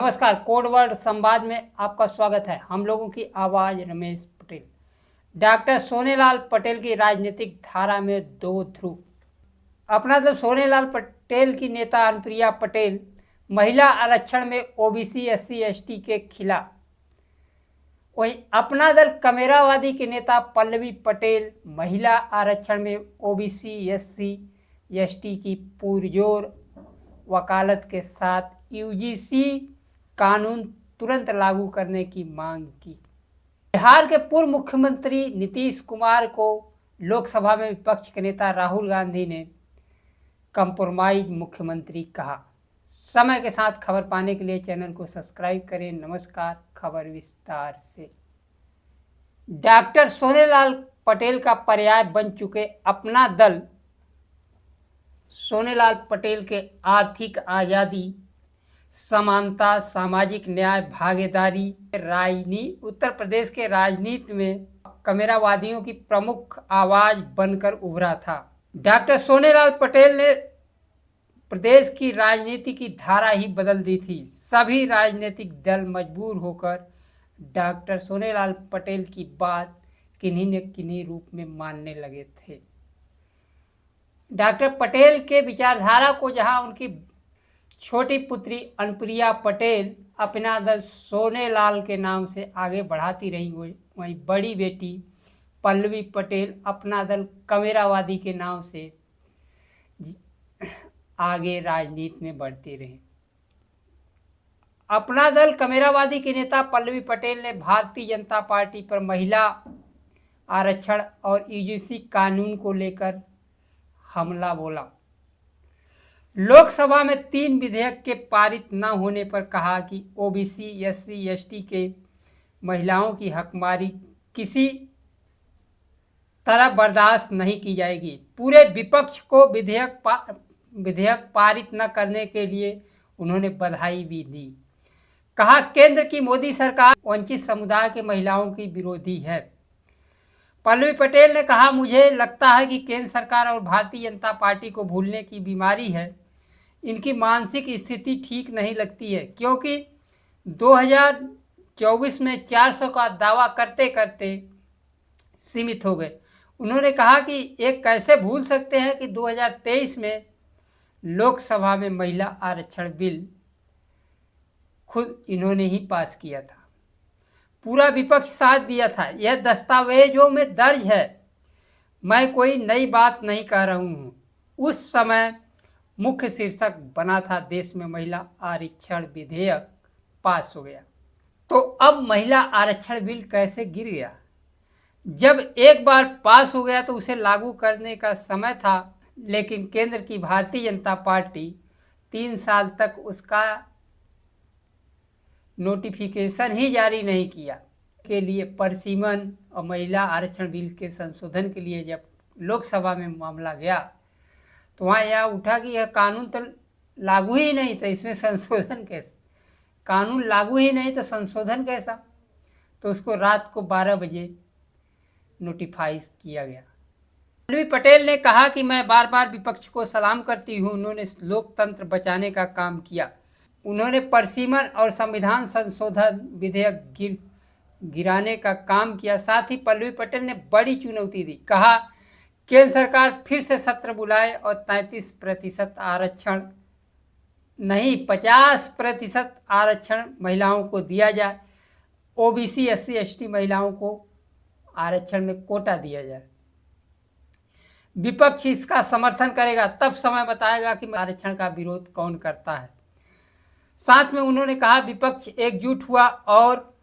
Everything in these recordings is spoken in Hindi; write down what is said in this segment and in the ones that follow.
नमस्कार, कोड वर्ड संवाद में आपका स्वागत है। हम लोगों की आवाज रमेश पटेल। डॉक्टर सोनेलाल पटेल की राजनीतिक धारा में दो ध्रुव। अपना दल सोनेलाल पटेल की नेता अनुप्रिया पटेल महिला आरक्षण में ओबीसी एससी एसटी के खिलाफ, वहीं अपना दल कमेरावादी के नेता पल्लवी पटेल महिला आरक्षण में ओबीसी एससी एसटी की पुरजोर वकालत के साथ यूजीसी कानून तुरंत लागू करने की मांग की। बिहार के पूर्व मुख्यमंत्री नीतीश कुमार को लोकसभा में विपक्ष के नेता राहुल गांधी ने कंप्रोमाइज मुख्यमंत्री कहा। समय के साथ खबर पाने के लिए चैनल को सब्सक्राइब करें। नमस्कार, खबर विस्तार से। डॉक्टर सोनेलाल पटेल का पर्याय बन चुके अपना दल सोनेलाल पटेल के आर्थिक आज़ादी, समानता, सामाजिक न्याय, भागीदारी उत्तर प्रदेश के राजनीति में कमेरावादियों की प्रमुख आवाज बनकर उभरा था। डॉक्टर सोनेलाल पटेल ने प्रदेश की राजनीति की धारा ही बदल दी थी। सभी राजनीतिक दल मजबूर होकर डॉक्टर सोनेलाल पटेल की बात किन्हीं न किन्हीं रूप में मानने लगे थे। डॉक्टर पटेल के विचारधारा को जहां उनकी छोटी पुत्री अनुप्रिया पटेल अपना दल सोनेलाल के नाम से आगे बढ़ाती रही, वहीं बड़ी बेटी पल्लवी पटेल अपना दल कमेरावादी के नाम से आगे राजनीति में बढ़ती रही। अपना दल कमेरावादी के नेता पल्लवी पटेल ने भारतीय जनता पार्टी पर महिला आरक्षण और यूजीसी कानून को लेकर हमला बोला। लोकसभा में 3 विधेयक के पारित न होने पर कहा कि ओबीसी एससी एसटी के महिलाओं की हकमारी किसी तरह बर्दाश्त नहीं की जाएगी। पूरे विपक्ष को विधेयक पारित न करने के लिए उन्होंने बधाई भी दी। कहा, केंद्र की मोदी सरकार वंचित समुदाय के महिलाओं की विरोधी है। पल्लवी पटेल ने कहा, मुझे लगता है कि केंद्र सरकार और भारतीय जनता पार्टी को भूलने की बीमारी है। इनकी मानसिक स्थिति ठीक नहीं लगती है, क्योंकि 2024 में 400 का दावा करते करते सीमित हो गए। उन्होंने कहा कि एक कैसे भूल सकते हैं कि 2023 में लोकसभा में महिला आरक्षण बिल खुद इन्होंने ही पास किया था। पूरा विपक्ष साथ दिया था। यह दस्तावेजों में दर्ज है। मैं कोई नई बात नहीं कह रहा हूँ। उस समय मुख्य शीर्षक बना था, देश में महिला आरक्षण विधेयक पास हो गया। तो अब महिला आरक्षण बिल कैसे गिर गया? जब एक बार पास हो गया तो उसे लागू करने का समय था, लेकिन केंद्र की भारतीय जनता पार्टी 3 साल तक उसका नोटिफिकेशन ही जारी नहीं किया। के लिए परसीमन और महिला आरक्षण बिल के संशोधन के लिए जब लोकसभा में मामला गया तो वहाँ यह उठा कि यह कानून तो लागू ही नहीं था, इसमें संशोधन कैसे? कानून लागू ही नहीं तो संशोधन कैसा? तो उसको रात को 12 बजे नोटिफाई किया गया। पल्लवी पटेल ने कहा कि मैं बार बार विपक्ष को सलाम करती हूँ। उन्होंने लोकतंत्र बचाने का काम किया। उन्होंने परसीमन और संविधान संशोधन विधेयक गिराने का काम किया। साथ ही पल्लवी पटेल ने बड़ी चुनौती दी। कहा, केंद्र सरकार फिर से सत्र बुलाए और 33% आरक्षण नहीं 50% आरक्षण महिलाओं को दिया जाए। ओबीसी एससी एसटी महिलाओं को आरक्षण में कोटा दिया जाए। विपक्ष इसका समर्थन करेगा, तब समय बताएगा कि आरक्षण का विरोध कौन करता है। साथ में उन्होंने कहा, विपक्ष एकजुट हुआ और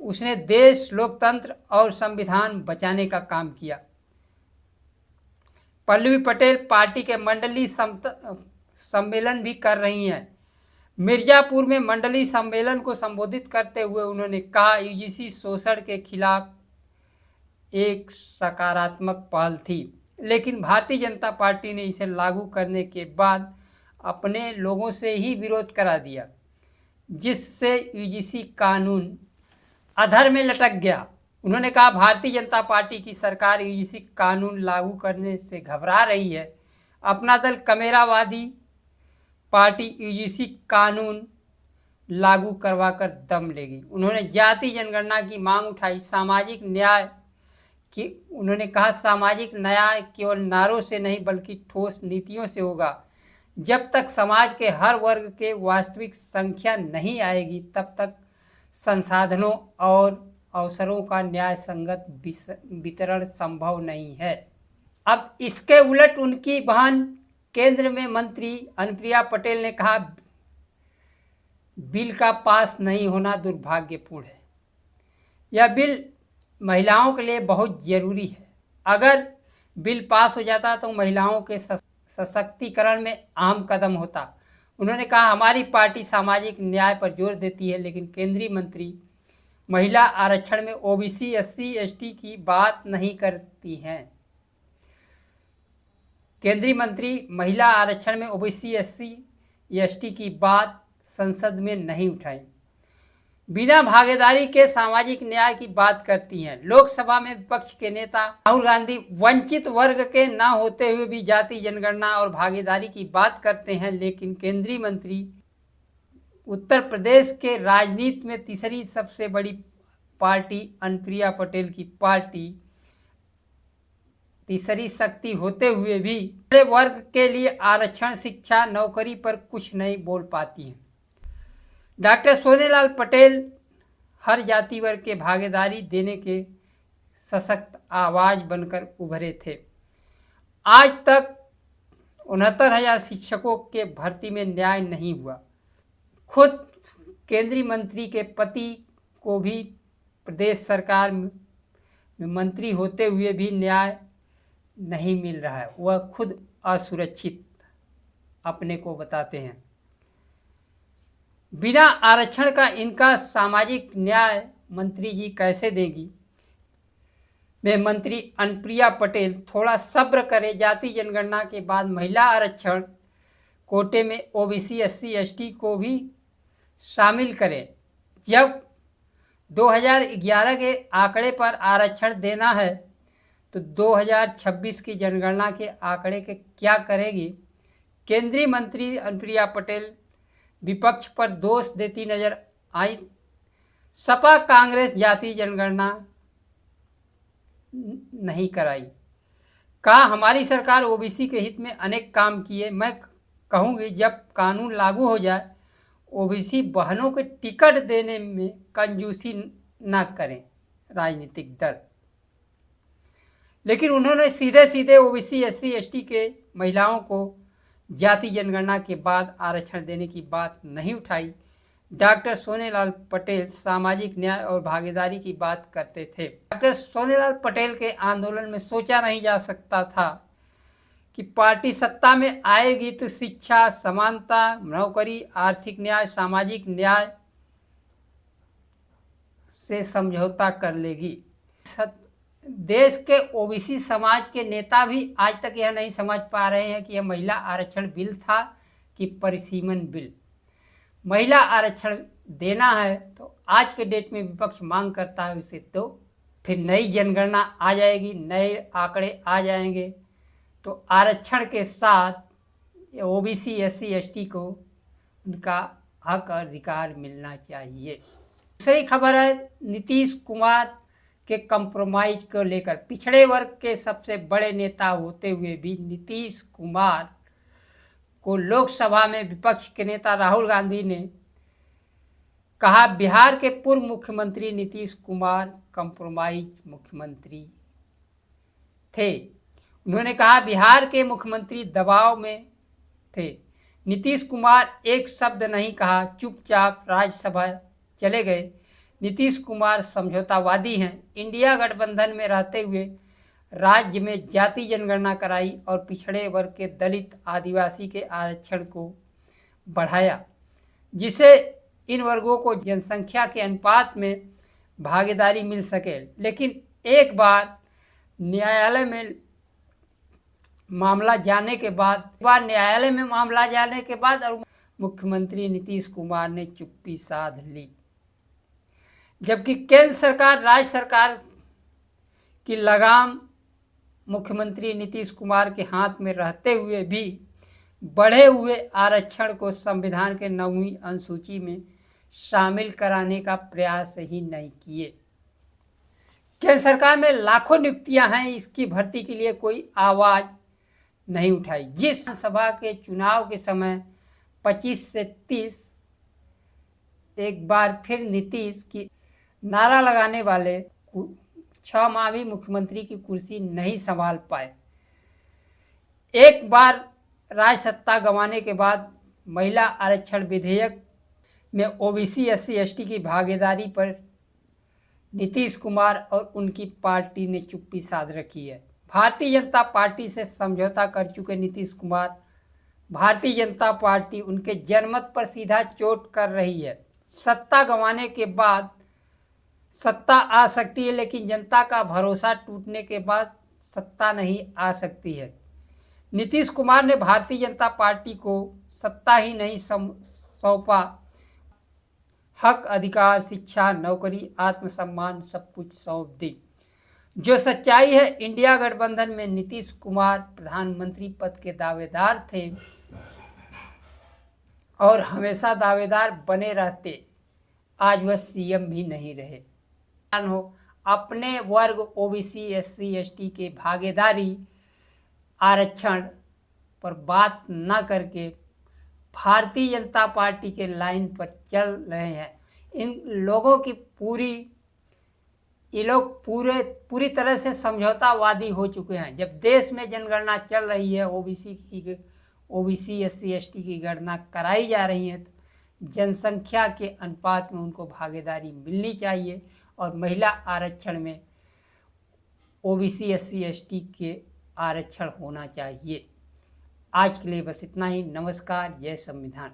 उसने देश, लोकतंत्र और संविधान बचाने का काम किया। पल्लवी पटेल पार्टी के मंडलीय सम्मेलन भी कर रही हैं। मिर्जापुर में मंडलीय सम्मेलन को संबोधित करते हुए उन्होंने कहा, यूजीसी शोषण के खिलाफ एक सकारात्मक पहल थी, लेकिन भारतीय जनता पार्टी ने इसे लागू करने के बाद अपने लोगों से ही विरोध करा दिया, जिससे यूजीसी कानून अधर में लटक गया। उन्होंने कहा, भारतीय जनता पार्टी की सरकार यूजीसी कानून लागू करने से घबरा रही है। अपना दल कमेरावादी पार्टी यूजीसी कानून लागू करवाकर दम लेगी। उन्होंने जाति जनगणना की मांग उठाई। सामाजिक न्याय की उन्होंने कहा, सामाजिक न्याय केवल नारों से नहीं बल्कि ठोस नीतियों से होगा। जब तक समाज के हर वर्ग के वास्तविक संख्या नहीं आएगी तब तक संसाधनों और अवसरों का न्याय संगत वितरण संभव नहीं है। अब इसके उलट उनकी बहन केंद्र में मंत्री अनुप्रिया पटेल ने कहा, बिल का पास नहीं होना दुर्भाग्यपूर्ण है। यह बिल महिलाओं के लिए बहुत जरूरी है। अगर बिल पास हो जाता तो महिलाओं के सशक्तिकरण में अहम कदम होता। उन्होंने कहा, हमारी पार्टी सामाजिक न्याय पर जोर देती है, लेकिन केंद्रीय मंत्री महिला आरक्षण में ओबीसी एससी एसटी की बात नहीं करती हैं। केंद्रीय मंत्री महिला आरक्षण में ओबीसी एससी एसटी की बात संसद में नहीं उठाई, बिना भागीदारी के सामाजिक न्याय की बात करती हैं। लोकसभा में विपक्ष के नेता राहुल गांधी वंचित वर्ग के न होते हुए भी जाति जनगणना और भागीदारी की बात करते हैं, लेकिन केंद्रीय मंत्री उत्तर प्रदेश के राजनीति में तीसरी सबसे बड़ी पार्टी अनुप्रिया पटेल की पार्टी तीसरी शक्ति होते हुए भी बड़े वर्ग के लिए आरक्षण, शिक्षा, नौकरी पर कुछ नहीं बोल पाती हैं। डॉक्टर सोनेलाल पटेल हर जाति वर्ग के भागीदारी देने के सशक्त आवाज बनकर उभरे थे। आज तक 69,000 शिक्षकों के भर्ती में न्याय नहीं हुआ। खुद केंद्रीय मंत्री के पति को भी प्रदेश सरकार में मंत्री होते हुए भी न्याय नहीं मिल रहा है। वह खुद असुरक्षित अपने को बताते हैं। बिना आरक्षण का इनका सामाजिक न्याय मंत्री जी कैसे देगी? में मंत्री अनुप्रिया पटेल थोड़ा सब्र करें। जाति जनगणना के बाद महिला आरक्षण कोटे में ओबीसी एससी एसटी को भी शामिल करें। जब 2011 के आंकड़े पर आरक्षण देना है तो 2026 की जनगणना के आंकड़े के क्या करेगी? केंद्रीय मंत्री अनुप्रिया पटेल विपक्ष पर दोष देती नजर आई। सपा कांग्रेस जाति जनगणना नहीं कराई। कहा, हमारी सरकार ओबीसी के हित में अनेक काम किए। मैं कहूँगी जब कानून लागू हो जाए ओबीसी बहनों के टिकट देने में कंजूसी ना करें राजनीतिक दल। लेकिन उन्होंने सीधे सीधे ओबीसी एससी एसटी के महिलाओं को जाति जनगणना के बाद आरक्षण देने की बात नहीं उठाई। डॉक्टर सोनेलाल पटेल सामाजिक न्याय और भागीदारी की बात करते थे। डॉक्टर सोनेलाल पटेल के आंदोलन में सोचा नहीं जा सकता था कि पार्टी सत्ता में आएगी तो शिक्षा, समानता, नौकरी, आर्थिक न्याय, सामाजिक न्याय से समझौता कर लेगी। देश के ओबीसी समाज के नेता भी आज तक यह नहीं समझ पा रहे हैं कि यह महिला आरक्षण बिल था कि परिसीमन बिल। महिला आरक्षण देना है तो आज के डेट में विपक्ष मांग करता है उसे दो, फिर नई जनगणना आ जाएगी, नए आंकड़े आ जाएंगे तो आरक्षण के साथ ओबीसी एससी एसटी को उनका हक और अधिकार मिलना चाहिए। दूसरी खबर है नीतीश कुमार के कंप्रोमाइज को लेकर। पिछड़े वर्ग के सबसे बड़े नेता होते हुए भी नीतीश कुमार को लोकसभा में विपक्ष के नेता राहुल गांधी ने कहा, बिहार के पूर्व मुख्यमंत्री नीतीश कुमार कंप्रोमाइज मुख्यमंत्री थे। उन्होंने कहा, बिहार के मुख्यमंत्री दबाव में थे। नीतीश कुमार एक शब्द नहीं कहा, चुपचाप राज्यसभा चले गए। नीतीश कुमार समझौतावादी हैं। इंडिया गठबंधन में रहते हुए राज्य में जाति जनगणना कराई और पिछड़े वर्ग के दलित आदिवासी के आरक्षण को बढ़ाया, जिससे इन वर्गों को जनसंख्या के अनुपात में भागीदारी मिल सके। लेकिन एक बार न्यायालय में मामला जाने के बाद और मुख्यमंत्री नीतीश कुमार ने चुप्पी साध ली। जबकि केंद्र सरकार, राज्य सरकार की लगाम मुख्यमंत्री नीतीश कुमार के हाथ में रहते हुए भी बढ़े हुए आरक्षण को संविधान के 9वीं अनुसूची में शामिल कराने का प्रयास ही नहीं किए। केंद्र सरकार में लाखों नियुक्तियां हैं, इसकी भर्ती के लिए कोई आवाज नहीं उठाई। जिस सभा के चुनाव के समय 25 से 30 एक बार फिर नीतीश की नारा लगाने वाले 6 माह भी मुख्यमंत्री की कुर्सी नहीं संभाल पाए। एक बार राज सत्ता गंवाने के बाद महिला आरक्षण विधेयक में ओबीसी SC ST की भागीदारी पर नीतीश कुमार और उनकी पार्टी ने चुप्पी साध रखी है। भारतीय जनता पार्टी से समझौता कर चुके नीतीश कुमार, भारतीय जनता पार्टी उनके जनमत पर सीधा चोट कर रही है। सत्ता गंवाने के बाद सत्ता आ सकती है, लेकिन जनता का भरोसा टूटने के बाद सत्ता नहीं आ सकती है। नीतीश कुमार ने भारतीय जनता पार्टी को सत्ता ही नहीं सौंपा, हक, अधिकार, शिक्षा, नौकरी, आत्मसम्मान सब कुछ सौंप दी। जो सच्चाई है, इंडिया गठबंधन में नीतीश कुमार प्रधानमंत्री पद के दावेदार थे और हमेशा दावेदार बने रहते। आज वह सीएम भी नहीं रहे। हो अपने वर्ग ओबीसी SC ST के भागीदारी आरक्षण पर बात न करके भारतीय जनता पार्टी के लाइन पर चल रहे हैं। इन लोगों की ये लोग पूरी तरह से समझौतावादी हो चुके हैं। जब देश में जनगणना चल रही है, ओबीसी SC ST की गणना कराई जा रही है, तो जनसंख्या के अनुपात में उनको भागीदारी मिलनी चाहिए और महिला आरक्षण में ओबीसी SC ST के आरक्षण होना चाहिए। आज के लिए बस इतना ही। नमस्कार। जय संविधान।